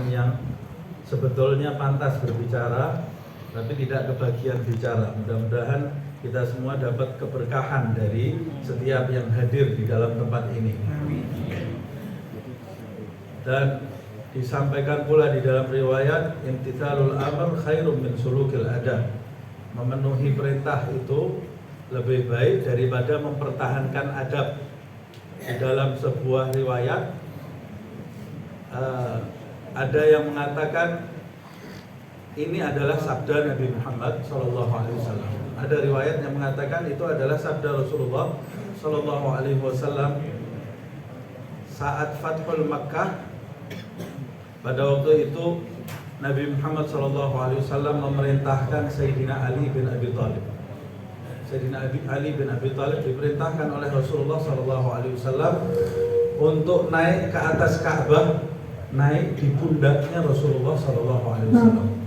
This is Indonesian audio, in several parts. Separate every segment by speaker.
Speaker 1: yang sebetulnya pantas berbicara tapi tidak kebagian bicara. Mudah-mudahan kita semua dapat keberkahan dari setiap yang hadir di dalam tempat ini. Dan disampaikan pula di dalam riwayat, imtithalul amr khairum min sulukil adab. Memenuhi perintah itu lebih baik daripada mempertahankan adab. Di dalam sebuah riwayat ada yang mengatakan ini adalah sabda Nabi Muhammad SAW. Ada riwayat yang mengatakan itu adalah sabda Rasulullah SAW saat Fathul Makkah. Pada waktu itu Nabi Muhammad SAW memerintahkan Sayyidina Ali bin Abi Thalib. Sayyidina Ali bin Abi Thalib diperintahkan oleh Rasulullah SAW untuk naik ke atas Ka'bah, naik di pundaknya Rasulullah SAW.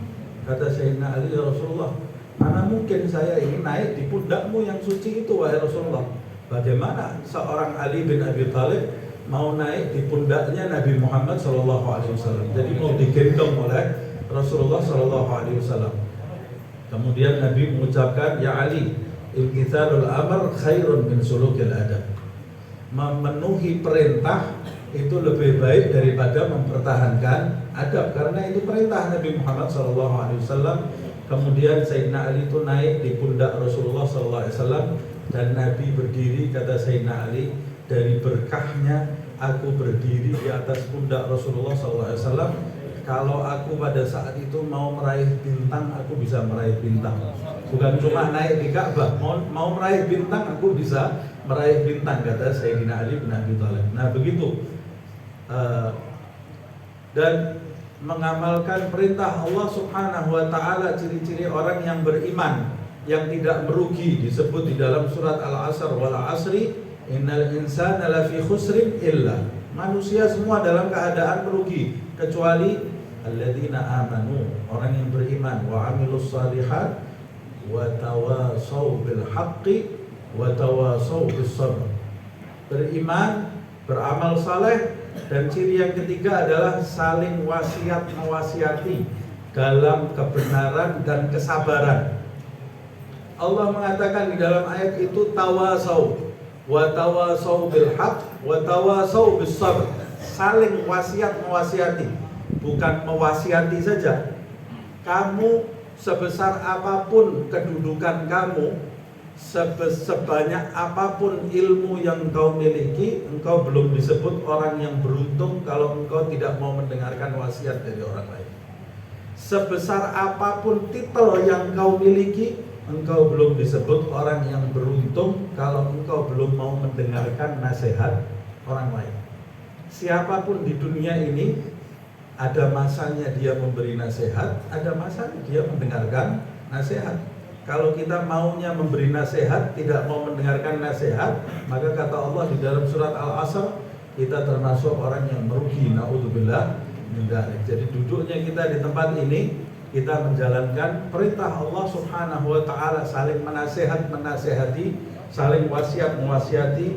Speaker 1: Kata Sayyidina Ali, ya Rasulullah, mana mungkin saya ini naik di pundakmu yang suci itu, wahai Rasulullah. Bagaimana seorang Ali bin Abi Thalib mau naik di pundaknya Nabi Muhammad SAW? Jadi mau digendong oleh Rasulullah SAW. Kemudian Nabi mengucapkan, ya Ali, imtithalul amr khairun min sulukil adab. Memenuhi perintah itu lebih baik daripada mempertahankan adab, karena itu perintah Nabi Muhammad SAW. Kemudian Sayyidina Ali itu naik di pundak Rasulullah SAW dan Nabi berdiri. Kata Sayyidina Ali, dari berkahnya aku berdiri di atas pundak Rasulullah SAW. Kalau aku pada saat itu mau meraih bintang, aku bisa meraih bintang. Bukan cuma naik di Ka'bah, mau meraih bintang, aku bisa meraih bintang, kata Sayyidina Ali bin Abi Thalib. Nah begitu. Dan mengamalkan perintah Allah Subhanahu wa ta'ala, ciri-ciri orang yang beriman yang tidak merugi disebut di dalam surat Al-Asr, wal asri innal insana lafi khusrin illa, manusia semua dalam keadaan merugi kecuali alladzina amanu, orang yang beriman, wa amilus shalihat wa tawasau bil haqqi wa tawasau bis sabr. Beriman, beramal saleh, dan ciri yang ketiga adalah saling wasiat mewasiati dalam kebenaran dan kesabaran. Allah mengatakan di dalam ayat itu tawasau wa tawasau bil haqq wa tawasau bis sabr. Saling wasiat mewasiati, bukan mewasiati saja. Kamu sebesar apapun kedudukan kamu, sebanyak apapun ilmu yang engkau miliki, engkau belum disebut orang yang beruntung kalau engkau tidak mau mendengarkan wasiat dari orang lain. Sebesar apapun titel yang engkau miliki, engkau belum disebut orang yang beruntung kalau engkau belum mau mendengarkan nasihat orang lain. Siapapun di dunia ini, ada masanya dia memberi nasihat, ada masanya dia mendengarkan nasihat. Kalau kita maunya memberi nasihat, tidak mau mendengarkan nasihat, maka kata Allah di dalam surat Al-Asr, kita termasuk orang yang merugi. Na'udzubillah min dzalik. Jadi duduknya kita di tempat ini, kita menjalankan perintah Allah Subhanahu wa ta'ala, saling menasehati, saling wasiat mewasiati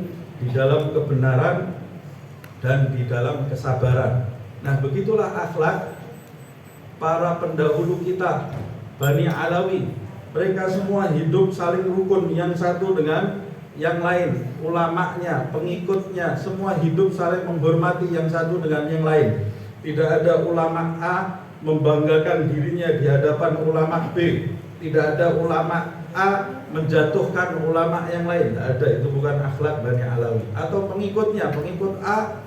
Speaker 1: di dalam kebenaran dan di dalam kesabaran. Nah, begitulah akhlak para pendahulu kita, Bani Alawi. Mereka semua hidup saling rukun, yang satu dengan yang lain. Ulamanya, pengikutnya, semua hidup saling menghormati yang satu dengan yang lain. Tidak ada ulama A membanggakan dirinya di hadapan ulama B. Tidak ada ulama A menjatuhkan ulama yang lain. Tidak ada, itu bukan akhlak Bani Alawi. Atau pengikutnya, pengikut A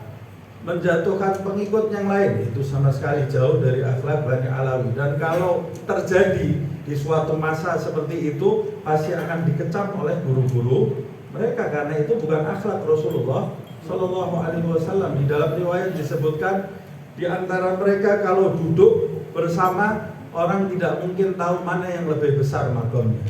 Speaker 1: menjatuhkan pengikut yang lain, itu sama sekali jauh dari akhlak Bani Alawi. Dan kalau terjadi di suatu masa seperti itu, pasti akan dikecam oleh guru-guru mereka, karena itu bukan akhlak Rasulullah Shallallahu Alaihi Wasallam. Di dalam riwayat disebutkan, di antara mereka kalau duduk bersama, orang tidak mungkin tahu mana yang lebih besar makomnya,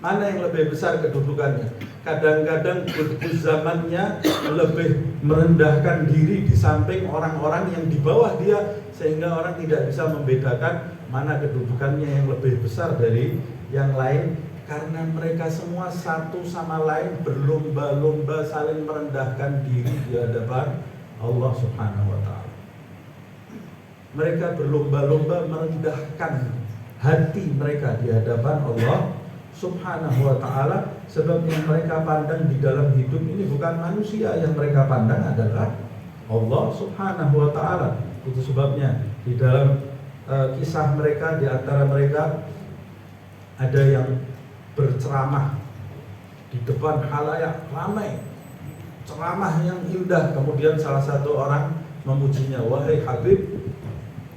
Speaker 1: mana yang lebih besar kedudukannya. Kadang-kadang Gus zamannya lebih merendahkan diri di samping orang-orang yang di bawah dia, sehingga orang tidak bisa membedakan mana kedudukannya yang lebih besar dari yang lain, karena mereka semua satu sama lain berlomba-lomba saling merendahkan diri di hadapan Allah Subhanahu wa ta'ala. Mereka berlomba-lomba merendahkan hati mereka di hadapan Allah Subhanahu wa ta'ala. Sebab yang mereka pandang di dalam hidup ini bukan manusia, yang mereka pandang adalah Allah Subhanahu wa ta'ala. Itu sebabnya di dalam kisah mereka, di antara mereka ada yang berceramah di depan khalayak ramai, ceramah yang indah. Kemudian salah satu orang memujinya, "Wahai Habib,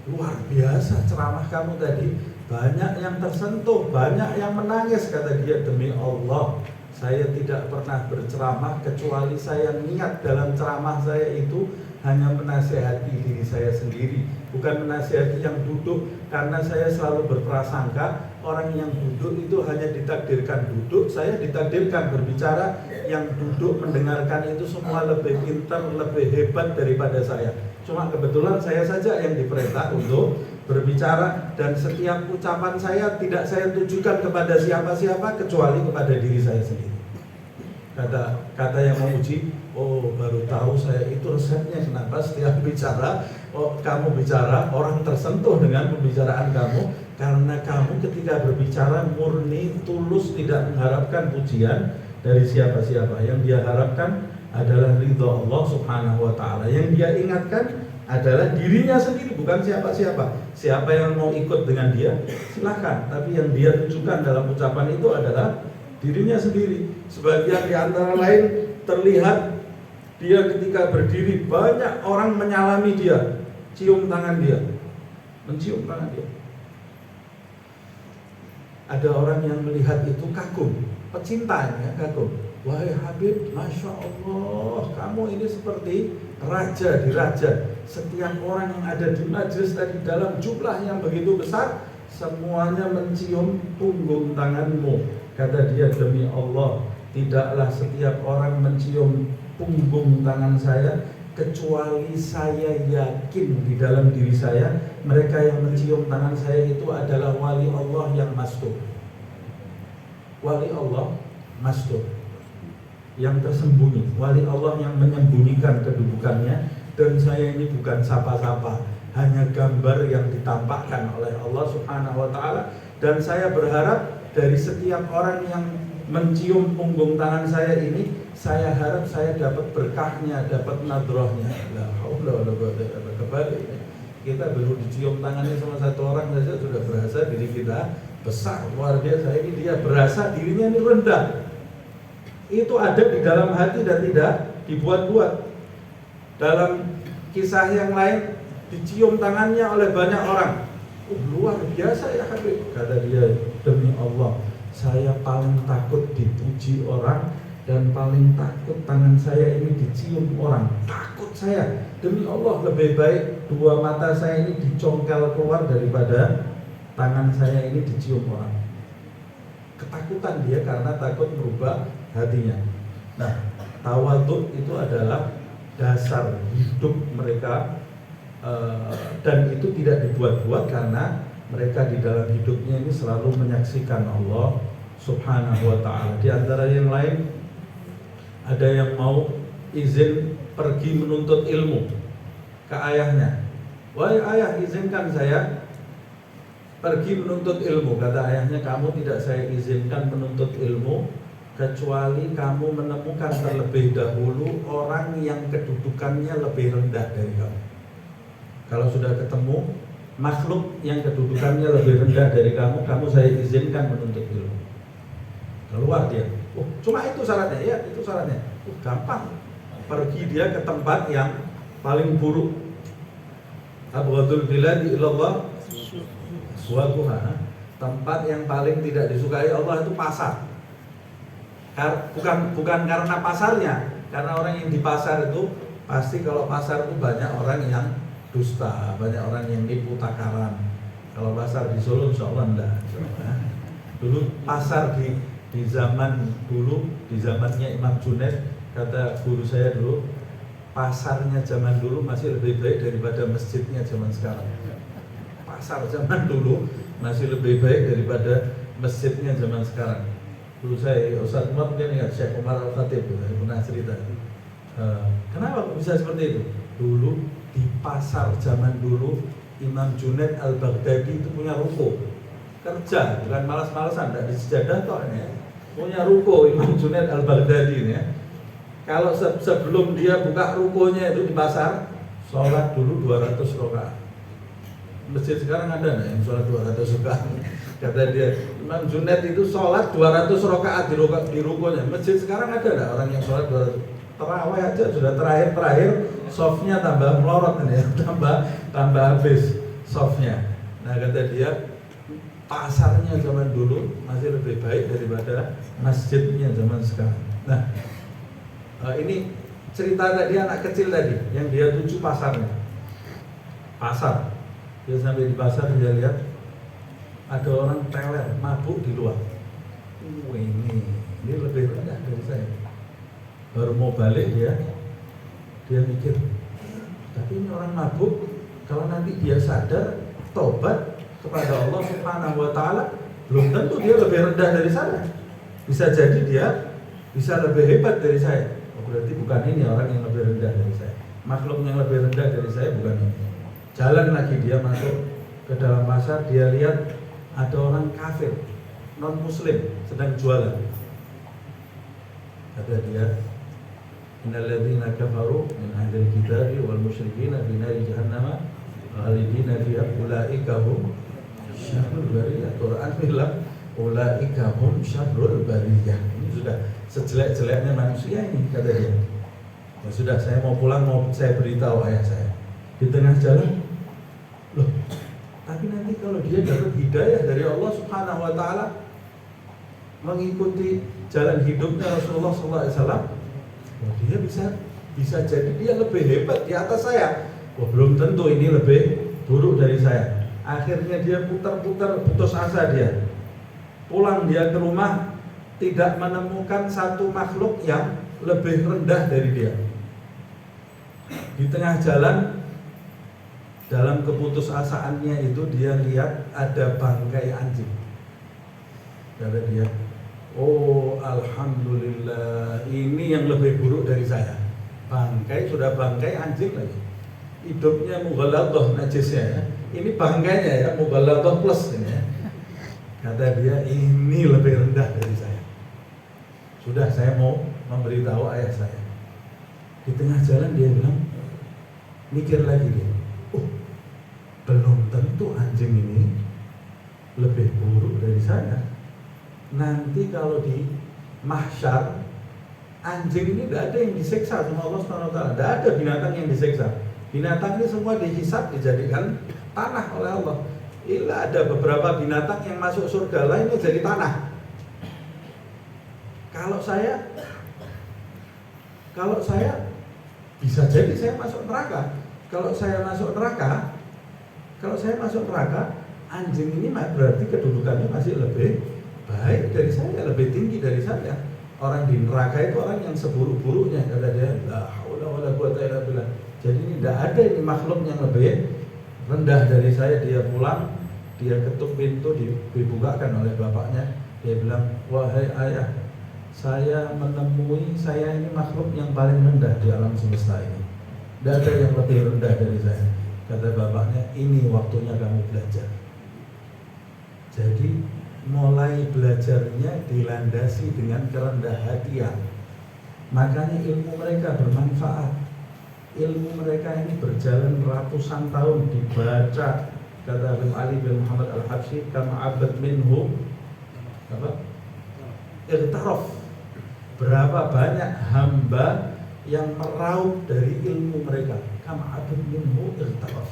Speaker 1: luar biasa ceramah kamu tadi, banyak yang tersentuh, banyak yang menangis." Kata dia, "Demi Allah, saya tidak pernah berceramah kecuali saya niat dalam ceramah saya itu hanya menasihati diri saya sendiri, bukan menasihati yang duduk. Karena saya selalu berprasangka orang yang duduk itu hanya ditakdirkan duduk, saya ditakdirkan berbicara. Yang duduk mendengarkan itu semua lebih pintar, lebih hebat daripada saya. Cuma kebetulan saya saja yang diperintah untuk berbicara, dan setiap ucapan saya tidak saya tujukan kepada siapa-siapa kecuali kepada diri saya sendiri." Kata yang memuji, "Oh, baru tahu saya itu resepnya kenapa setiap bicara, kamu bicara, orang tersentuh dengan pembicaraan kamu. Karena kamu ketika berbicara murni, tulus, tidak mengharapkan pujian dari siapa-siapa. Yang dia harapkan adalah ridha Allah Subhanahu wa ta'ala. Yang dia ingatkan adalah dirinya sendiri, bukan siapa-siapa. Siapa yang mau ikut dengan dia, silahkan. Tapi yang dia tunjukkan dalam ucapan itu adalah dirinya sendiri." Sebagian di antara lain terlihat dia ketika berdiri, banyak orang menyalami dia, cium tangan dia, mencium tangan dia. Ada orang yang melihat itu kagum, pecintanya kagum. "Wahai Habib, Masya Allah, kamu ini seperti raja di raja. Setiap orang yang ada di majelis tadi dalam jumlah yang begitu besar, semuanya mencium punggung tanganmu." Kata dia, "Demi Allah, tidaklah setiap orang mencium punggung tangan saya kecuali saya yakin di dalam diri saya mereka yang mencium tangan saya itu adalah wali Allah yang mastur." Wali Allah mastur, yang tersembunyi, wali Allah yang menyembunyikan kedudukannya. Dan saya ini bukan sapa-sapa, hanya gambar yang ditampakkan oleh Allah Subhanahu wa ta'ala. Dan saya berharap dari setiap orang yang mencium punggung tangan saya ini, saya harap saya dapat berkahnya, dapat nadrohnya. La haula wala quwwata illa billah. Kita baru dicium tangannya sama satu orang saja sudah berasa diri kita besar, luar biasa. Ini dia berasa dirinya ini rendah. Itu ada di dalam hati dan tidak dibuat-buat. Dalam kisah yang lain, dicium tangannya oleh banyak orang. Luar biasa ya Habib. Kata dia, "Demi Allah, saya paling takut dipuji orang dan paling takut tangan saya ini dicium orang. Takut saya. Demi Allah, lebih baik dua mata saya ini dicongkel keluar daripada tangan saya ini dicium orang." Ketakutan dia karena takut merubah hatinya. Nah, tawadhu itu adalah dasar hidup mereka. Dan itu tidak dibuat-buat karena mereka di dalam hidupnya ini selalu menyaksikan Allah Subhanahu wa ta'ala. Di antara yang lain, ada yang mau izin pergi menuntut ilmu ke ayahnya. "Wahai ayah, izinkan saya pergi menuntut ilmu." Kata ayahnya, "Kamu tidak saya izinkan menuntut ilmu kecuali kamu menemukan terlebih dahulu orang yang kedudukannya lebih rendah dari kamu. Kalau sudah ketemu makhluk yang kedudukannya lebih rendah dari kamu, kamu saya izinkan menuntut ilmu." Keluar dia. Cuma itu syaratnya, ya itu syaratnya. Gampang. Pergi dia ke tempat yang paling buruk. Abghadul biladi ilallah aswaquha. Tempat yang paling tidak disukai Allah itu pasar. Bukan karena pasarnya, karena orang yang di pasar itu pasti kalau pasar itu banyak orang yang dusta, banyak orang yang nipu takaran. Kalau pasar di Solo insya Allah enggak. Dulu pasar di zaman dulu, di zamannya Imam Junaid, kata guru saya dulu, pasarnya zaman dulu masih lebih baik daripada masjidnya zaman sekarang. Pasar zaman dulu masih lebih baik daripada masjidnya zaman sekarang. Dulu saya, Ustaz Umar mungkin ingat, Syekh Umar Al-Khatib pernah cerita. Kenapa bisa seperti itu? Dulu di pasar zaman dulu Imam Junaid al-Baghdadi itu punya ruko kerja, bukan malas-malasan, tidak di sejadah toh ini ya. Punya ruko Imam Junaid al-Baghdadi ini ya. Kalau sebelum dia buka rukonya itu di pasar, sholat dulu 200 rakaat. Masjid sekarang ada nggak yang sholat 200 rakaat? Kata dia, Imam Junaid itu sholat 200 rakaat di rukonya. Masjid sekarang ada nggak orang yang sholat 200? Terawih aja sudah terakhir softnya tambah melorot ini ya, tambah habis softnya. Nah kata dia, pasarnya zaman dulu masih lebih baik daripada masjidnya zaman sekarang. Nah ini cerita tadi anak kecil tadi yang dia tuju pasarnya. Pasar, dia sampai di pasar dia lihat ada orang teler mabuk di luar. Ini lebih rendah dari saya. Baru mau balik dia mikir, tapi ini orang mabuk, kalau nanti dia sadar tobat kepada Allah Subhanahu wa Ta'ala, belum tentu dia lebih rendah dari saya. Bisa jadi dia bisa lebih hebat dari saya. Berarti bukan ini orang yang lebih rendah dari saya. Makhluk yang lebih rendah dari saya bukan ini. Jalan lagi dia masuk ke dalam pasar, dia lihat ada orang kafir, non muslim sedang jualan. Kata dia, innal ladzina kafaru min ahlil kitabi wal musyrikina fi nari jahannam khalidina fiha ulaika hum syarrul bariyah. Quran bilang ulaika hum syarrul bariyah. Ini sudah sejelek-jeleknya manusia ini, kata dia. Ya sudah, saya mau pulang, mau saya beritahu ayah saya. Di tengah jalan, loh, tapi nanti kalau dia dapat hidayah dari Allah Subhanahu wa Ta'ala, mengikuti jalan hidupnya Rasulullah SAW, dia bisa jadi dia lebih hebat di atas saya. Belum tentu ini lebih buruk dari saya. Akhirnya dia putar-putar, putus asa dia. Pulang dia ke rumah, tidak menemukan satu makhluk yang lebih rendah dari dia. Di tengah jalan, dalam keputusasaannya itu dia lihat ada bangkai anjing. Kata dia, oh alhamdulillah, ini yang lebih buruk dari saya. Sudah bangkai anjing lagi. Hidupnya mughalladah najisnya ya. Ini bangkainya ya, mughalladah plus ini ya. Kata dia, ini lebih rendah dari saya. Sudah, saya mau memberitahu ayah saya. Di tengah jalan dia bilang, mikir lagi dia, belum tentu anjing ini lebih buruk dari saya. Nanti kalau di mahsyar, anjing ini tidak ada yang disiksa sama Allah SWT. Tidak ada binatang yang disiksa. Binatang ini semua dihisab, dijadikan tanah oleh Allah. Ila ada beberapa binatang yang masuk surga lainnya jadi tanah. Kalau saya bisa jadi saya masuk neraka. Kalau saya masuk neraka, anjing ini berarti kedudukannya masih lebih baik dari saya, lebih tinggi dari saya. Orang di neraka itu orang yang seburuk-buruknya, kata dia, la haula wala quwata illa billah. Jadi ini tidak ada ini makhluk yang lebih rendah dari saya. Dia pulang, dia ketuk pintu, dibukakan oleh bapaknya. Dia bilang, wahai ayah, saya menemui saya ini makhluk yang paling rendah di alam semesta ini. Tidak ada yang lebih rendah dari saya. Kata bapaknya, ini waktunya kamu belajar. Jadi mulai belajarnya dilandasi dengan kerendah hatian. Makanya ilmu mereka bermanfaat. Ilmu mereka ini berjalan ratusan tahun dibaca. Kata Habib Ali bin Muhammad Al-Habsyi, kama abad minhu irtaraf. Berapa banyak hamba yang meraup dari ilmu mereka. Kama abad minhu irtaraf.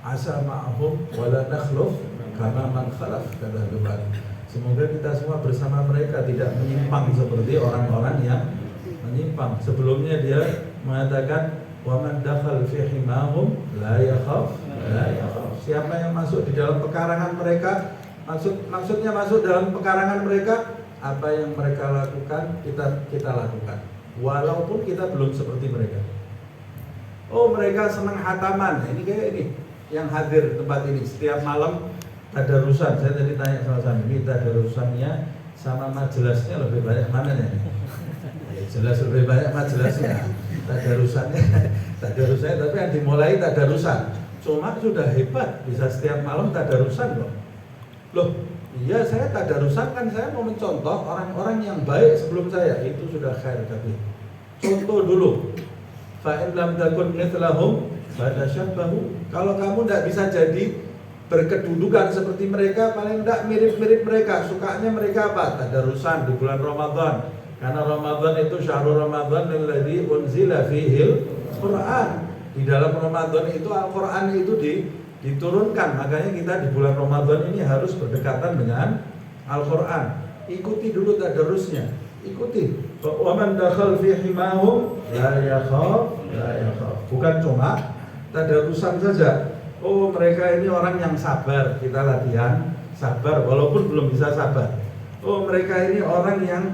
Speaker 1: Asa ma'ahum wala nakhluf kama man khalaf, kata Habib Ali. Semoga kita semua bersama mereka tidak menyimpang seperti orang-orang yang menyimpang. Sebelumnya dia mengatakan wa man dakhal fi himahum la yakhaf. Siapa yang masuk di dalam pekarangan mereka, maksudnya masuk dalam pekarangan mereka, apa yang mereka lakukan kita lakukan, walaupun kita belum seperti mereka. Oh, mereka senang hataman. Ini kayak ini yang hadir di tempat ini setiap malam tadarusan. Saya tadi tanya sama ini, tadarusannya sama majelisnya lebih banyak mana nih? Ya, jelas lebih banyak majelisnya. Tadarusannya tapi yang dimulai tadarusan. cuma sudah hebat, bisa setiap malam tadarusan loh. Loh, iya saya tadarusan kan saya mau mencontoh orang-orang yang baik sebelum saya, itu sudah khair. Tapi contoh dulu. Fa in lam takun mithlahum fatashabbahu. Kalau kamu tidak bisa jadi berkedudukan seperti mereka, paling tidak mirip-mirip mereka. Sukanya mereka apa? Tadarusan di bulan Ramadan. Karena Ramadan itu syahrul Ramadan alladzi unzila fihil Quran. Di dalam Ramadan itu Al-Quran itu diturunkan. Makanya kita di bulan Ramadan ini harus berdekatan dengan Al-Quran. Ikuti dulu tadarusnya. Ikuti. Wa man dakhal fi himahum la yakhaf. Bukan cuma tadarusan saja. Oh, mereka ini orang yang sabar, kita latihan sabar walaupun belum bisa sabar. Oh, mereka ini orang yang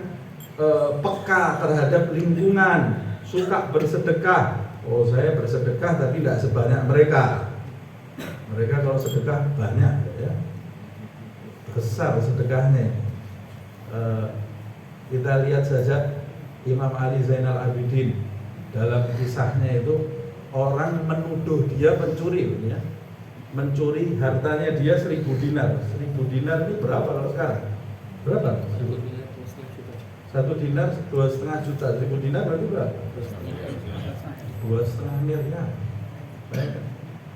Speaker 1: peka terhadap lingkungan, suka bersedekah. Oh, saya bersedekah tapi tidak sebanyak mereka. Mereka kalau sedekah banyak ya. Besar sedekahnya. Kita lihat saja Imam Ali Zainal Abidin dalam kisahnya itu, orang menuduh dia pencuri ya. Mencuri hartanya dia 1.000 dinar. 1.000 dinar ini berapa kalau sekarang? Berapa? 1 dinar 2,5 juta. 1.000 dinar berarti berapa? 2,5 miliar.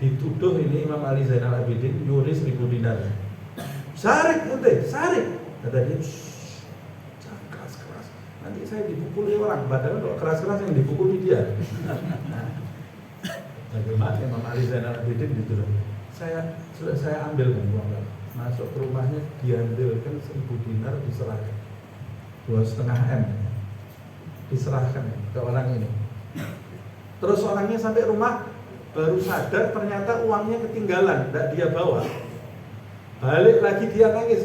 Speaker 1: Dituduh ini Imam Ali Zainal Abidin nyuri 1.000 dinar. Sarik ente, sarik. Kata dia, jangan keras-keras. Nanti saya dipukuli orang. Padahal kalau keras-keras yang dipukuli dia. Bagaimana Imam Ali Zainal Abidin dituduh? Sudah saya ambilkan uang, masuk ke rumahnya, diambilkan 1.000 dinar, diserahkan 2,5 M diserahkan ke orang ini. Terus orangnya sampai rumah baru sadar ternyata uangnya ketinggalan, tidak dia bawa. Balik lagi dia nangis.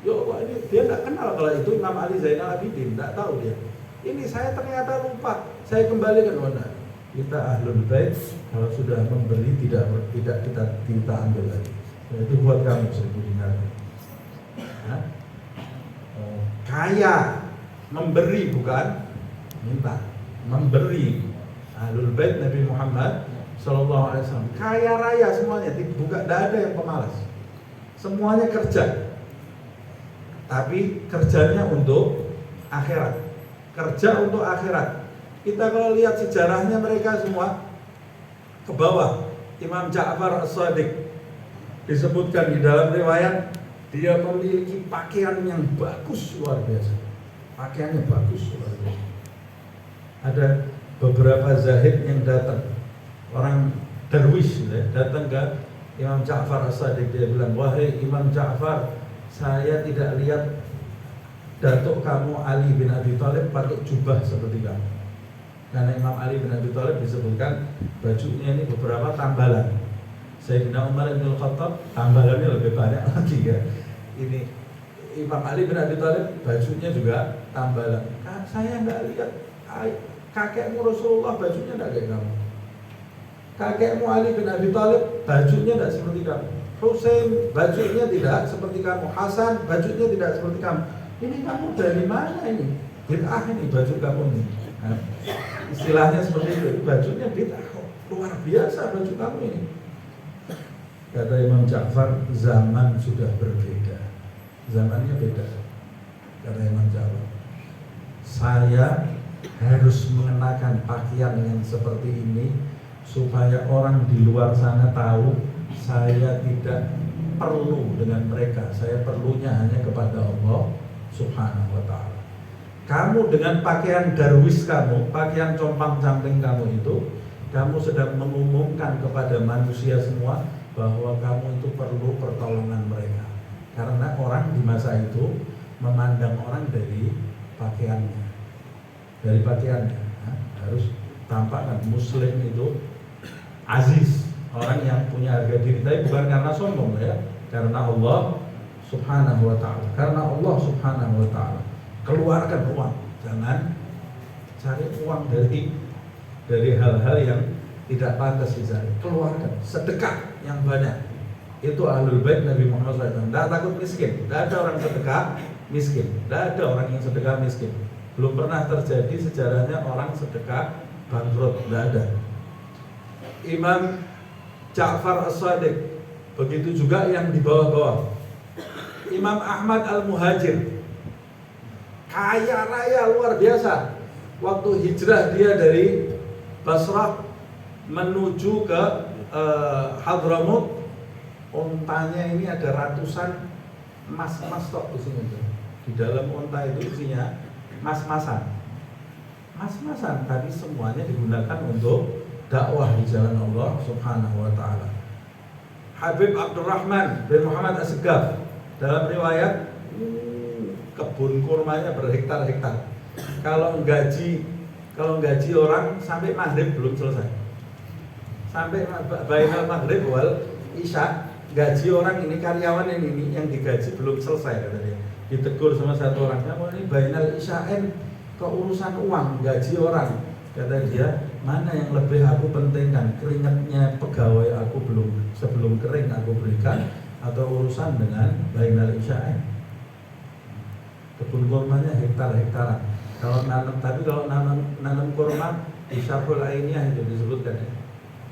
Speaker 1: Yo, ini dia tidak kenal kalau itu Imam Ali Zainal Abidin, tidak tahu dia. Ini saya ternyata lupa, saya kembalikan mana. Kita ahlul bait kalau sudah memberi tidak kita ambil lagi. Itu buat kamu 1.000 dinar. Kaya, memberi bukan minta, memberi. Ahlul bait Nabi Muhammad sallallahu alaihi wasallam kaya raya semuanya, tidak ada yang pemalas. Semuanya kerja. Tapi kerjanya untuk akhirat. Kerja untuk akhirat. Kita kalau lihat sejarahnya mereka semua ke bawah. Imam Ja'far As-Shadiq disebutkan di dalam riwayat, dia memiliki pakaian yang bagus luar biasa. Pakaiannya bagus luar biasa. Ada beberapa zahid yang datang, orang darwish ya, datang ke Imam Ja'far As-Shadiq. Dia bilang, wahai Imam Ja'far, saya tidak lihat datuk kamu Ali bin Abi Thalib pakai jubah seperti kamu. Karena Imam Ali bin Abi Thalib disebutkan bajunya ini beberapa tambalan. Sayyidina Umar bin Khattab tambalannya lebih banyak lagi ya. Ini Imam Ali bin Abi Thalib bajunya juga tambalan. Saya nggak lihat kakekmu Rasulullah bajunya nggak kayak kamu. Kakekmu Ali bin Abi Thalib bajunya tidak seperti kamu. Husain bajunya tidak seperti kamu. Hasan bajunya tidak seperti kamu. Ini kamu dari mana ini? Bid'ah ini baju kamu ini. Nah, istilahnya seperti itu, bajunya bid'ah, luar biasa baju kamu ini. Kata Imam Ja'far, zaman sudah berbeda, zamannya beda. Kata Imam Ja'far, saya harus mengenakan pakaian yang seperti ini supaya orang di luar sana tahu saya tidak perlu dengan mereka, saya perlunya hanya kepada Allah Subhanahu wa ta'ala. Kamu dengan pakaian darwis kamu, pakaian compang-camping kamu itu, kamu sedang mengumumkan kepada manusia semua bahwa kamu itu perlu pertolongan mereka. Karena orang di masa itu memandang orang dari pakaiannya. Dari pakaiannya harus tampakkan muslim itu aziz, orang yang punya harga diri, tapi bukan karena sombong ya, karena Allah Subhanahu wa ta'ala. Karena Allah Subhanahu wa ta'ala. Keluarkan uang, jangan cari uang dari hal-hal yang tidak pantas dicari. Keluarkan sedekah yang banyak. Itu ahlul bait Nabi Muhammad SAW. Tidak takut miskin. Tidak ada orang sedekah miskin. Tidak ada orang yang sedekah miskin. Belum pernah terjadi sejarahnya orang sedekah bangkrut. Tidak ada. Imam Ja'far As-Shadiq, begitu juga yang di bawah-bawah. Imam Ahmad Al-Muhajir, kaya raya luar biasa. Waktu hijrah dia dari Basrah menuju ke Hadramut, ontanya ini ada ratusan emas-emas tok di sini tuh. Di dalam onta itu isinya mas-masan, tapi semuanya digunakan untuk dakwah di jalan Allah Subhanahu wa taala. Habib Abdurrahman bin Muhammad As-Segaf, dalam riwayat kebun kurmanya berhektar-hektar. Kalau gaji orang sampai maghrib belum selesai. Sampai bainal maghrib wal isya, gaji orang ini, karyawan ini yang digaji belum selesai, kata dia. Ditegur sama satu orang, kamu ini bainal isya'in kok urusan uang, gaji orang. Kata dia, mana yang lebih aku pentingkan, keringatnya pegawai aku sebelum kering aku berikan, atau urusan dengan bainal isya'in. Kebun kurmanya hektar-hektaran. Kalau nanam kurma di Syarhul Ainiyah itu disebutkan ya.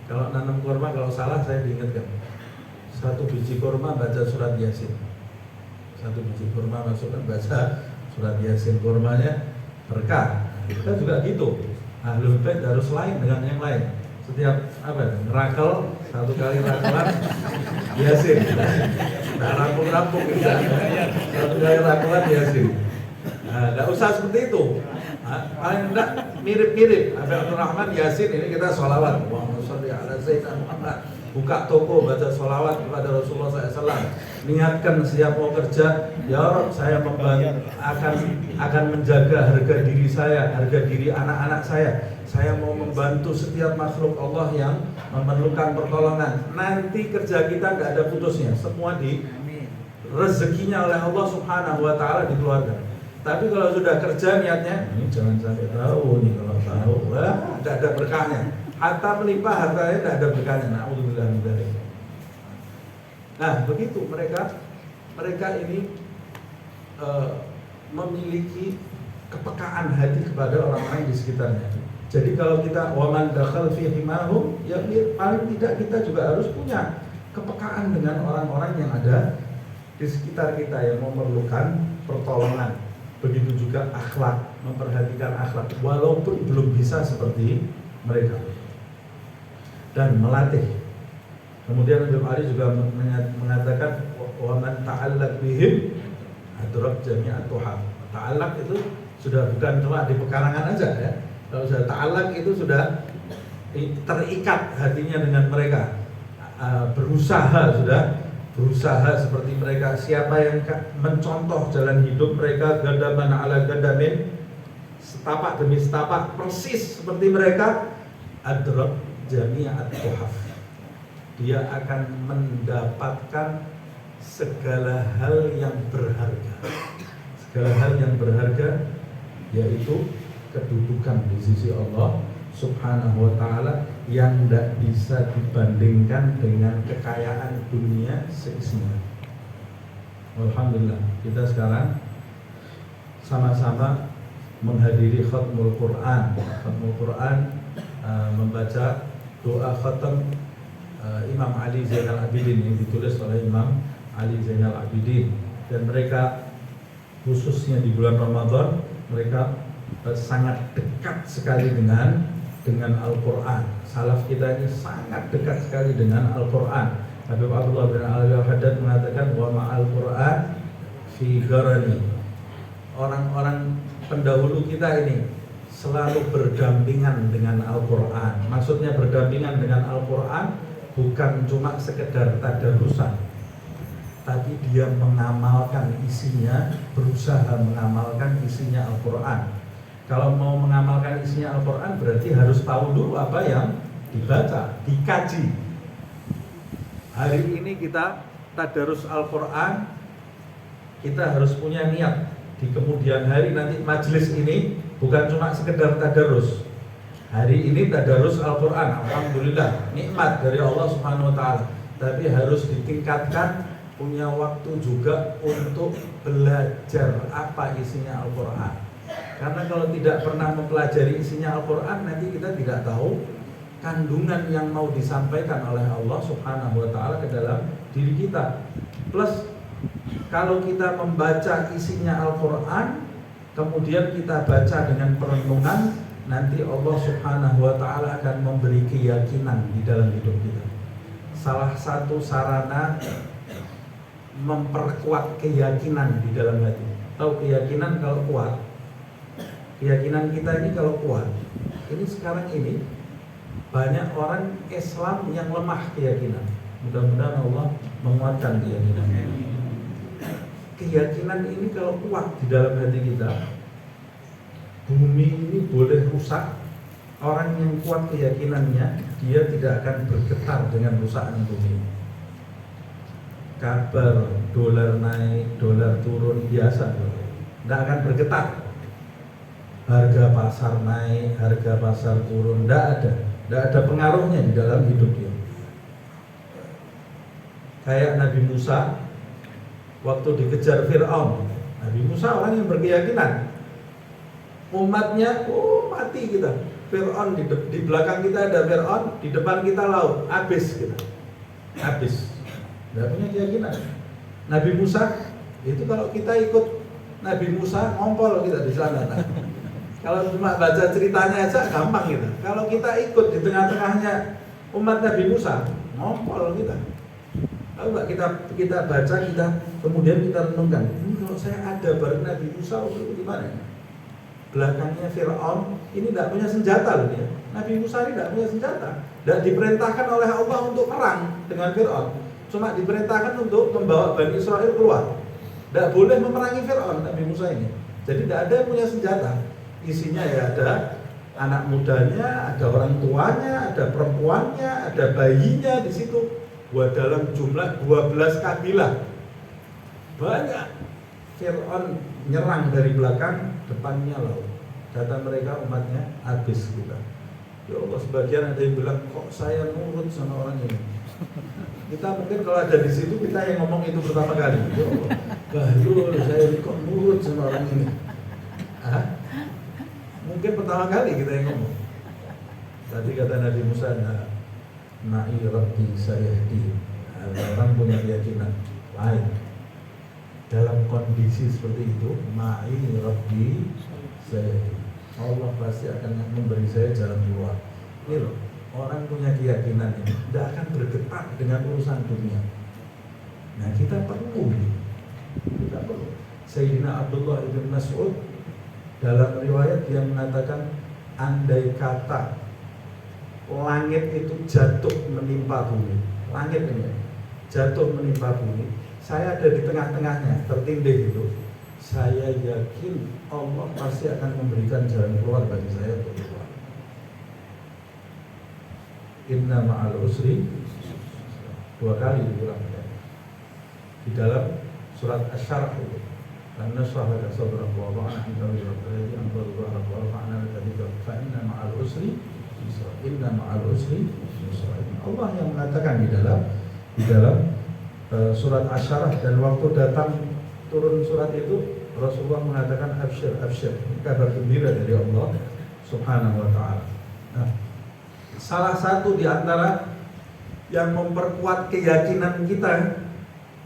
Speaker 1: Kalau nanam kurma, kalau salah saya diingatkan. Satu biji kurma baca surat Yasin. Satu biji kurma masukkan baca surat Yasin, kurmanya berkah. Kita juga gitu. Ahlul Bait harus lain dengan yang lain. Setiap ngerakel, satu kali rakelan Yasin. Nah, rampung-rampung gitu. Satu kali rakelan Yasin. Nah, enggak usah seperti itu. Paling enggak mirip-mirip. Abdul Rahman Yasin ini kita sholawat. Allahumma sholli ala sayyidina Muhammad. Buka toko baca sholawat kepada Rasulullah SAW. Niatkan siap mau kerja, ya Rabb, saya akan menjaga harga diri saya, harga diri anak-anak saya. Saya mau membantu setiap makhluk Allah yang memerlukan pertolongan. Nanti kerja kita nggak ada putusnya, semua di rezekinya oleh Allah Subhanahu wa taala dikeluarkan. Tapi kalau sudah kerja niatnya, ini jangan sampai tahu nih, kalau tahu, tidak ada berkahnya. Harta melimpah, hartanya tidak ada berkahnya. Na'udzubillah min dzalik. Nah, begitu mereka ini memiliki kepekaan hati kepada orang-orang di sekitarnya. Jadi kalau kita waman dakhal fi himahum, ya paling tidak kita juga harus punya kepekaan dengan orang-orang yang ada di sekitar kita yang memerlukan pertolongan. Begitu juga akhlak, memperhatikan akhlak walaupun belum bisa seperti mereka, dan melatih. Kemudian Imam Ali juga mengatakan wa man ta'allaq bihim adrak jami'at tuham. Ta'allaq itu sudah bukan cuma di pekarangan aja ya. Kalau sudah ta'allaq itu sudah terikat hatinya dengan mereka. Berusaha seperti mereka. Siapa yang mencontoh jalan hidup mereka, gadaman ala gadamin, setapak demi setapak persis seperti mereka, adrak jami'at tuhaf. Dia akan mendapatkan segala hal yang berharga. Segala hal yang berharga, yaitu kedudukan di sisi Allah Subhanahu wa ta'ala yang tidak bisa dibandingkan dengan kekayaan dunia seisinya. Alhamdulillah, kita sekarang sama-sama menghadiri khatmul Quran. Khatmul Quran membaca doa khatam Imam Ali Zainal Abidin yang ditulis oleh Imam Ali Zainal Abidin, dan mereka khususnya di bulan Ramadan mereka sangat dekat sekali dengan Al-Quran. Salaf kita ini sangat dekat sekali dengan Al-Quran. Habib Abdullah bin Al-Haddad mengatakan wa ma'al Quran fi garani. Orang-orang pendahulu kita ini selalu berdampingan dengan Al-Quran. Maksudnya berdampingan dengan Al-Quran bukan cuma sekedar tadarusan, tapi dia mengamalkan isinya, berusaha mengamalkan isinya Al-Quran. Kalau mau mengamalkan isinya Al-Quran berarti harus tahu dulu apa yang dibaca, dikaji. Hari ini kita tadarus Al-Quran, kita harus punya niat di kemudian hari nanti majelis ini bukan cuma sekedar tadarus. Hari ini tadarus Al-Quran, alhamdulillah, nikmat dari Allah Subhanahu wa ta'ala. Tapi harus ditingkatkan, punya waktu juga untuk belajar apa isinya Al-Quran. Karena kalau tidak pernah mempelajari isinya Al-Quran, nanti kita tidak tahu kandungan yang mau disampaikan oleh Allah Subhanahu wa taala ke dalam diri kita. Plus kalau kita membaca isinya Al-Qur'an, kemudian kita baca dengan perenungan, nanti Allah Subhanahu wa taala akan memberi keyakinan di dalam hidup kita. Salah satu sarana memperkuat keyakinan di dalam hati. Tahu keyakinan kalau kuat, keyakinan kita ini kalau kuat, ini sekarang ini banyak orang Islam yang lemah keyakinan. Mudah-mudahan Allah menguatkan keyakinan. Keyakinan ini kalau kuat di dalam hati kita, bumi ini boleh rusak. Orang yang kuat keyakinannya, dia tidak akan bergetar dengan rusakan bumi. Kabar dolar naik, dolar turun biasa, tidak akan bergetar. Harga pasar naik, harga pasar turun, tidak ada pengaruhnya di dalam hidup dia. Kayak Nabi Musa waktu dikejar Fir'aun. Nabi Musa orang yang berkeyakinan, umatnya mati kita. Fir'aun di belakang kita ada Fir'aun, di depan kita laut, habis kita, habis. Tidak punya keyakinan. Nabi Musa itu kalau kita ikut Nabi Musa ngompol kita di sana. Kalau cuma baca ceritanya aja gampang kita. Kalau kita ikut di tengah-tengahnya umat Nabi Musa, ngompol kita. Kalau kita baca, kita kemudian kita renungkan, ini kalau saya ada bareng Nabi Musa itu gimana? Belakangnya Fir'aun ini tidak punya senjata loh dia. Nabi Musa ini tidak punya senjata. Tidak diperintahkan oleh Allah untuk perang dengan Fir'aun. Cuma diperintahkan untuk membawa Bani Israel keluar. Tidak boleh memerangi Fir'aun Nabi Musa ini. Jadi tidak ada yang punya senjata. Isinya ya ada anak mudanya, ada orang tuanya, ada perempuannya, ada bayinya di situ. Buat dalam jumlah 12 kabilah. Banyak. Fir'aun nyerang dari belakang, depannya laut. Kata mereka umatnya, habis kita. Ya Allah, sebagian ada yang bilang, kok saya nurut sama orang ini. Kita mungkin kalau ada di situ, kita yang ngomong itu pertama kali. Ya Allah, bahlul, saya kok nurut sama orang ini. Hah? Mungkin pertama kali kita yang ngomong. Tadi kata Nabi Musa, Na'i Rabbi sayahdi. Orang punya keyakinan lain. Dalam kondisi seperti itu, Ma'i Rabbi sayahdi, Allah pasti akan memberi saya jalan keluar. Ini loh, orang punya keyakinan ini tidak akan bergetar dengan urusan dunia. Nah kita perlu. Sayyidina Abdullah ibn Mas'ud dalam riwayat dia mengatakan, andai kata langit itu jatuh menimpa bumi, langit ini jatuh menimpa bumi, saya ada di tengah-tengahnya, tertindih itu, saya yakin Allah pasti akan memberikan jalan keluar bagi saya untuk keluar. Inna ma'al usri, 2 kali diulang di dalam surat Asy-Syarh itu. Karena sahabat saudara Allah kita berarti antara Allah Ta'ala ketika fa inna ma'al usri yusra, inna ma'al usri yusra. Allah yang mengatakan di dalam surat Asy-Syarh, dan waktu datang turun surat itu Rasulullah mengatakan absyir, absyir, kabar gembira dari Allah Subhanahu wa taala. Nah, salah satu di antara yang memperkuat keyakinan kita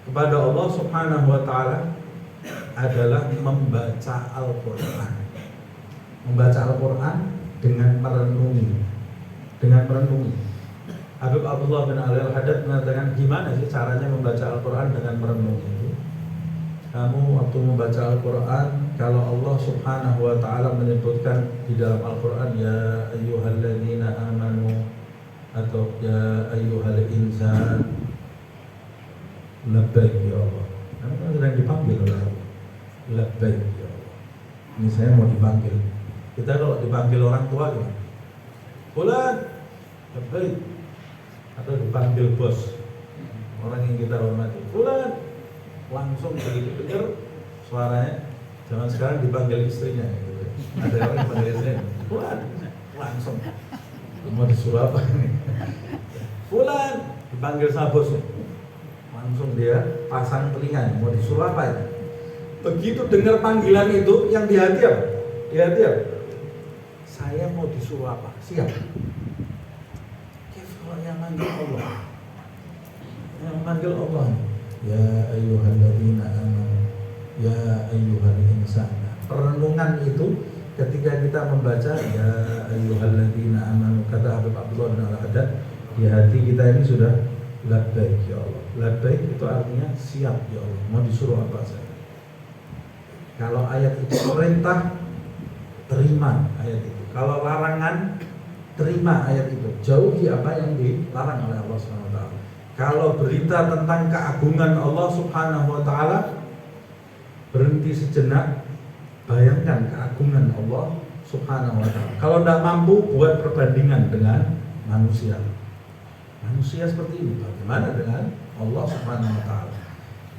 Speaker 1: kepada Allah Subhanahu wa taala adalah membaca Al-Qur'an. Membaca Al-Qur'an dengan merenungi. Habib Abdullah bin Ali Al-Haddad mengatakan, gimana sih caranya membaca Al-Quran dengan merenung itu? Kamu waktu membaca Al-Quran, kalau Allah Subhanahu wa ta'ala menyebutkan di dalam Al-Quran, ya ayyuhalladzina amanu, atau ya ayyuhal insan, labbaik ya Allah. Kamu kan sedang dipanggil oleh Allah. Labbaik ya Allah. Ini saya mau dipanggil. Kita kalau dipanggil orang tua gimana? Fulan, labbaik. Atau dipanggil bos, orang yang kita hormati, Fulan, langsung begitu dengar suaranya. Zaman sekarang dipanggil istrinya gitu. Ada orang yang dipanggil istrinya, Fulan, langsung. Mau disuruh apa ini? Fulan, dipanggil sama bosnya, langsung dia pasang telinga, mau disuruh apa ini? Begitu dengar panggilan itu, yang di hati apa? Di hati apa? Saya mau disuruh apa? Siap. yang manggil Allah. Yang manggil Allah. Ya ayyuhalladzina amanu, ya ayyuhal insan. Perenungan itu ketika kita membaca ya ayyuhalladzina amanu, kata Habib Abdullah bin Al-Haddad, di hati kita ini sudah labbaik ya Allah. Labbaik itu artinya siap ya Allah, mau disuruh apa saja. Kalau ayat itu perintah, terima ayat itu. Kalau larangan, terima ayat itu. Jauhi apa yang dilarang oleh Allah Subhanahu wa taala. Kalau berita tentang keagungan Allah Subhanahu wa taala, berhenti sejenak, bayangkan keagungan Allah Subhanahu wa taala. Kalau tidak mampu, buat perbandingan dengan manusia. Manusia seperti ini, bagaimana dengan Allah Subhanahu wa taala?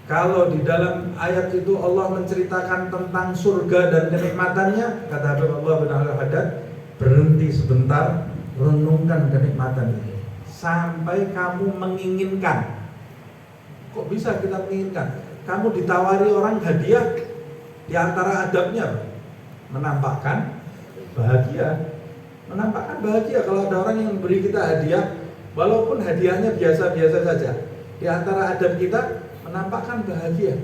Speaker 1: Kalau di dalam ayat itu Allah menceritakan tentang surga dan kenikmatannya, kata Habib Allah bin Al-Haddad, berhenti sebentar, renungkan kenikmatan itu sampai kamu menginginkan. Kok bisa kita menginginkan? Kamu ditawari orang hadiah, di antara adabnya menampakkan bahagia. Menampakkan bahagia kalau ada orang yang memberi kita hadiah, walaupun hadiahnya biasa-biasa saja. Di antara adab kita menampakkan bahagia.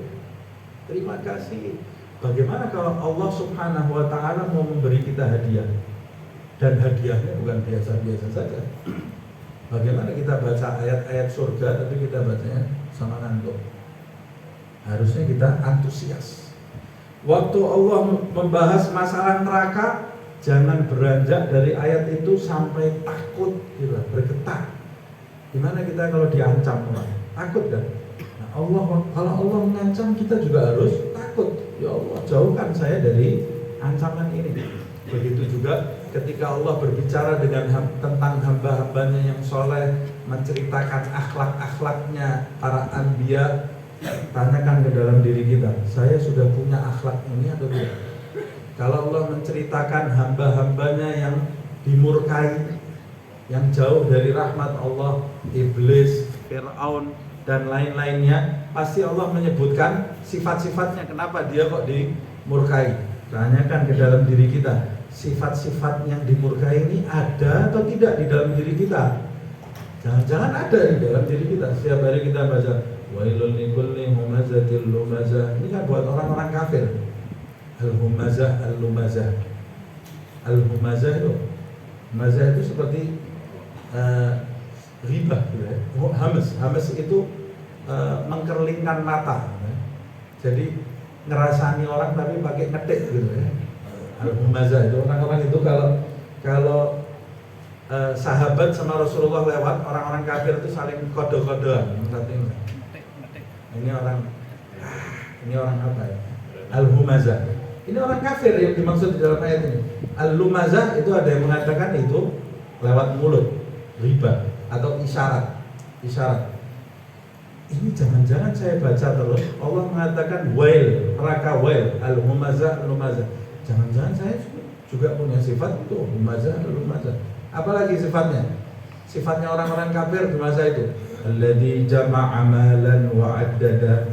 Speaker 1: Terima kasih. Bagaimana kalau Allah Subhanahu wa taala mau memberi kita hadiah? Dan hadiahnya bukan biasa-biasa saja. Bagaimana kita baca ayat-ayat surga tapi kita bacanya sama ngantuk? Harusnya kita antusias. Waktu Allah membahas masalah neraka, jangan beranjak dari ayat itu sampai takut, gitu, bergetar. Gimana kita kalau diancam orang? Takut kan? Nah, kalau Allah mengancam, kita juga harus takut. Ya Allah, jauhkan saya dari ancaman ini. Begitu juga ketika Allah berbicara tentang hamba-hambanya yang soleh, menceritakan akhlak-akhlaknya para anbiya, tanyakan ke dalam diri kita, saya sudah punya akhlak ini atau tidak? Kalau Allah menceritakan hamba-hambanya yang dimurkai, yang jauh dari rahmat Allah, iblis, Fir'aun, dan lain-lainnya, pasti Allah menyebutkan sifat-sifatnya. Kenapa dia kok dimurkai? Tanyakan ke dalam diri kita, sifat-sifat yang dimurkai ini ada atau tidak di dalam diri kita? Jangan-jangan ada di dalam diri kita. Setiap hari kita baca wailul likulli humazatil lumazah. Ini kan buat orang-orang kafir. Al-humazah, al-lumazah. Al-humazah itu, humazah itu seperti ribah gitu ya. Hamas itu mengkerlingkan mata. Jadi ngerasani orang tapi pakai ngetik gitu ya. Al-humazah itu orang-orang itu kalau sahabat sama Rasulullah lewat, orang-orang kafir itu saling kode-kodean. Ini orang apa ya? Al-humazah. Ini orang kafir yang dimaksud di dalam ayat ini. Al-lumazah itu ada yang mengatakan itu lewat mulut, riba atau isyarat. Ini jangan-jangan saya baca terus Allah mengatakan wail, neraka wail, al-humazah, al-lumazah. Jangan-jangan saya juga punya sifat itu humazah, al-lumazah. Apalagi sifatnya? Sifatnya orang-orang kafir di masa itu. Alladzi jama'a malan wa 'addada.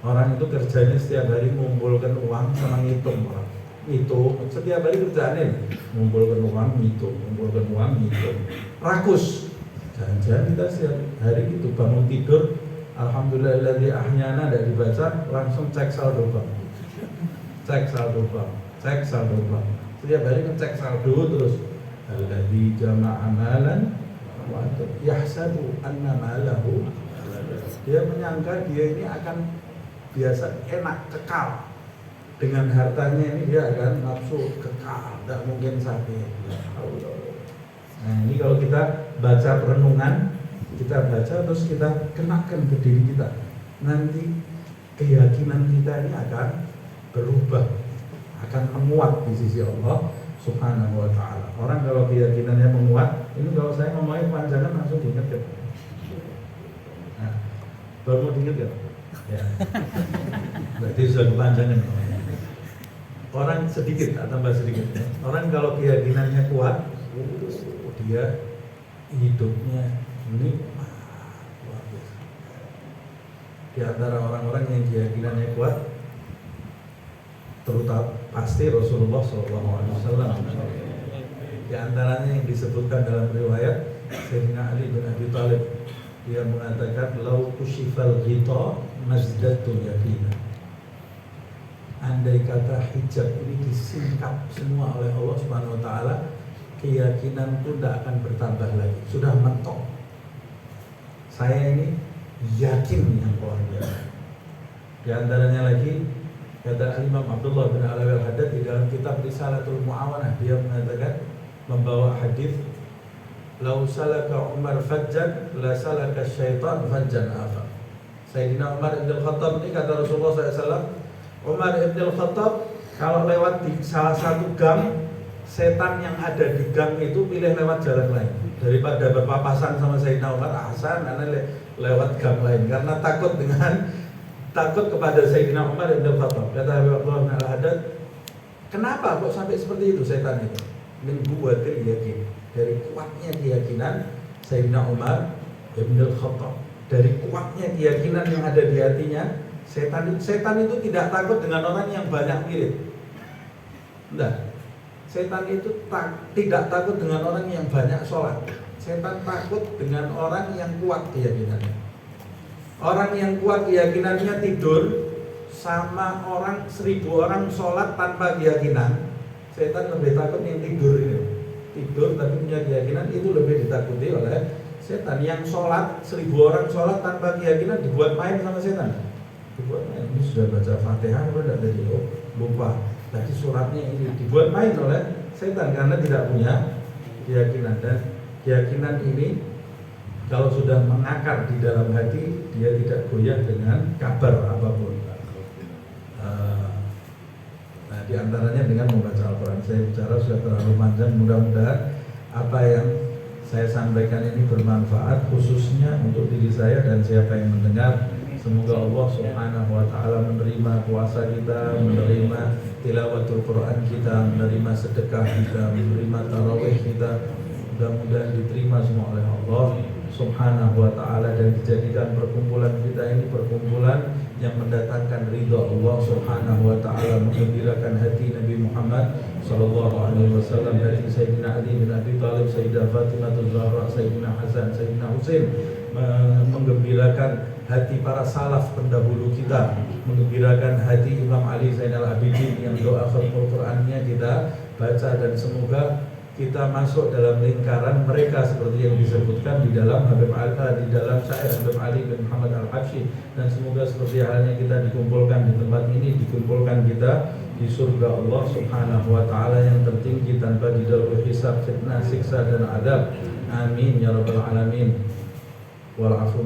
Speaker 1: Orang itu kerjanya setiap hari mengumpulkan uang sama ngitung orang. Ngitung, setiap hari kerjaannya mengumpulkan uang, ngitung, mengumpulkan uang, ngitung. Rakus. Jangan-jangan kita setiap hari itu bangun tidur, alhamdulillahilladzi ahyana, tidak dibaca, langsung cek saldo bank. Cek saldo bank. Setiap hari ngecek saldo terus. Alladzi jama'a malan wa yahsabu anna malahu. Dia menyangka dia ini akan biasa enak, kekal. Dengan hartanya ini dia akan nafsu kekal, tidak mungkin sakit. Nah, ini kalau kita baca perenungan, kita baca terus kita kenakan ke diri kita, nanti keyakinan kita ini akan berubah, akan menguat di sisi Allah Subhanahu wa ta'ala. Orang kalau keyakinannya menguat, ini kalau saya ngomongin panjangan langsung diingat ya. Nah, baru mau diingat ya? Ya. Berarti sudah kepanjangan. Orang sedikit atau tambah sedikit. Orang kalau keyakinannya kuat, dia hidupnya ini luar biasa. Di antara orang-orang yang keyakinannya kuat, terutama pasti Rasulullah SAW. Di antaranya yang disebutkan dalam riwayat, Sayyidina Ali bin Abi Thalib. Dia mengatakan lau kushifal ghita mazdatu yaqina. Andai kata hijab ini disingkap semua oleh Allah Subhanahu wa taala, keyakinan itu tidak akan bertambah lagi. Sudah mentok. Saya ini yakin yang luar biasa. Di antaranya lagi kata Imam Abdullah bin Alawi al-Haddad di dalam kitab Risalatul Mu'awanah, dia mengatakan membawa hadis lau salaka Umar fajjan la salaka syaitan fajjan akhar. Sayyidina Umar ibn al-Khattab ini kata Rasulullah SAW, Umar ibn al-Khattab kalau lewat di salah satu gang, setan yang ada di gang itu pilih lewat jalan lain daripada berpapasan sama Sayyidina Umar. Hasan lewat gang lain karena takut kepada Sayyidina Umar ibn al-Khattab. Kata Abdullah bin al-Haddad, kenapa kok sampai seperti itu setan itu? Min quwwatil yakin, dari kuatnya keyakinan Sayyidina Umar ibn al-Khattab, dari kuatnya keyakinan yang ada di hatinya. Setan itu tidak takut dengan orang yang banyak mirip. Enggak. Setan itu tidak takut dengan orang yang banyak sholat. Setan takut dengan orang yang kuat keyakinannya. Orang yang kuat keyakinannya tidur sama orang 1000 orang sholat tanpa keyakinan. Setan lebih takut yang tidur ini. Tidur tapi punya keyakinan, itu lebih ditakuti oleh setan. Yang sholat 1000 orang sholat tanpa keyakinan dibuat main sama setan. Dibuat main. Ini sudah baca Fatihah atau tidak tadi? Oh, lupa. Tadi suratnya ini dibuat main oleh setan karena tidak punya keyakinan. Dan keyakinan ini kalau sudah mengakar di dalam hati, dia tidak goyah dengan kabar apapun. Nah, di antaranya dengan membaca Al-Quran. Saya bicara sudah terlalu panjang. Mudah-mudahan apa yang saya sampaikan ini bermanfaat, khususnya untuk diri saya dan siapa yang mendengar. Semoga Allah Subhanahu wa taala menerima puasa kita, menerima tilawatul Quran kita, menerima sedekah kita, menerima tarawih kita. Mudah-mudahan diterima semua oleh Allah Subhanahu wa taala dan dijadikan perkumpulan kita ini perkumpulan yang mendatangkan ridha Allah Subhanahu wa taala, menggembirakan hati Nabi Muhammad sallallahu alaihi wasallam, dari Sayyidina Ali bin Abi Thalib, Sayyidah Fatimah Zahra, Sayyidina Hasan, Sayyidina Husain, menggembirakan hati para salaf pendahulu kita, menggembirakan hati Imam Ali Zainal Abidin yang doa Al-Qur'annya kita baca, dan semoga kita masuk dalam lingkaran mereka seperti yang disebutkan di dalam Habib Ali, di dalam syair Habib Ali bin Muhammad Al-Habsyi, dan semoga seperti halnya kita dikumpulkan di tempat ini, dikumpulkan kita di surga Allah Subhanahu wa taala yang tertinggi tanpa didahului hisab, fitnah, siksa dan adab. Amin ya rabbal alamin. Wal afu